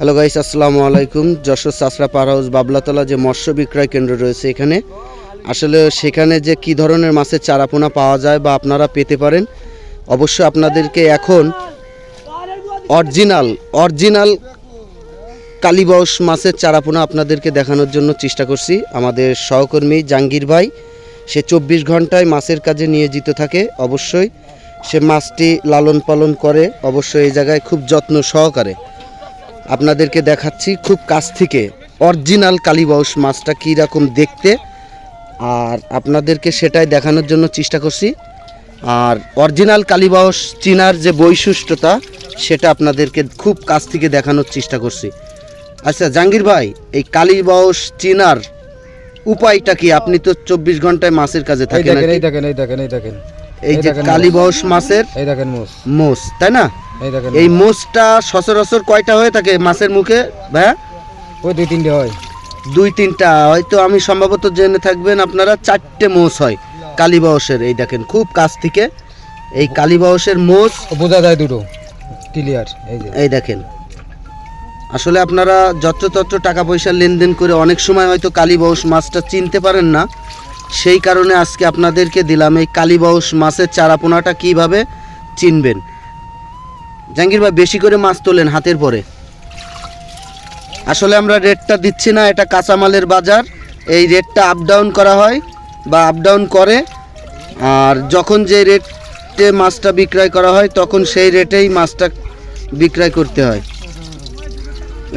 Hello guys, আসসালামু আলাইকুম। যশোর চাষরা পার house Bablatala যে মৎস্য বিক্রয় কেন্দ্র রয়েছে, এখানে আসলে সেখানে যে কি ধরনের মাছের চারাপোনা পাওয়া যায় বা আপনারা পেতে পারেন, অবশ্যই আপনাদেরকে এখন অরিজিনাল কালীবাউস মাছের চারাপোনা আপনাদেরকে দেখানোর জন্য চেষ্টা করছি। আমাদের সহকর্মী জাহাঙ্গীর ভাই, সে 24 ঘন্টায় মাছের কাজে নিয়োজিত থাকে। অবশ্যই সে মাছটি লালন পালন করে, অবশ্যই এই জায়গায় খুব যত্ন সহকারে আপনাদেরকে দেখাচ্ছি খুব কাছ থেকে অরিজিনাল কালীবাউস মাছটা কী রকম দেখতে, আর আপনাদেরকে সেটাই দেখানোর জন্য চেষ্টা করছি। আর অরিজিনাল কালীবাউস চিনার যে বৈশিষ্ট্যতা, সেটা আপনাদেরকে খুব কাছ থেকে দেখানোর চেষ্টা করছি। আচ্ছা জাহাঙ্গীর ভাই, এই কালীবাউস চিনার উপায়টা কি? আপনি তো 24 ঘন্টায় মাছের কাজে থাকেন। এই যে কালীবাউস মাছের মোষ, তাই না? এই মোষটা সচরাচর কয়টা হয়ে থাকে মাছের মুখে ভাইয়া? ওই 2-3টা হয়। 2-3টা হয়তো, আমি সম্ভবত জেনে থাকবেন আপনারা 4টে মোষ হয় কালীবাউসের। এই দেখেন খুব কাছ থেকে এই কালীবাউসের মোষ বোঝা যায় দুটো ক্লিয়ার। এই দেখেন, আসলে আপনারা যত্রতত্র টাকা পয়সা লেনদেন করে অনেক সময় হয়তো কালীবাউস মাছটা চিনতে পারেন না, সেই কারণে আজকে আপনাদেরকে দিলাম এই কালীবাউস মাছের চারাপোনাটা কিভাবে চিনবেন। জাহাঙ্গীর ভাই, বেশি করে মাছ তোলেন হাতের পরে। আসলে আমরা রেটটা দিচ্ছি না, এটা কাঁচামালের বাজার, এই রেটটা আপ ডাউন করা হয় বা আপ ডাউন করে। আর যখন যে রেটে মাছটা বিক্রয় করা হয় তখন সেই রেটেই মাছটা বিক্রয় করতে হয়।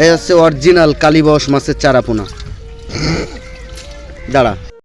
এই হচ্ছে অরিজিনাল কালীবাউস মাছের চারাপোনা। দাঁড়া।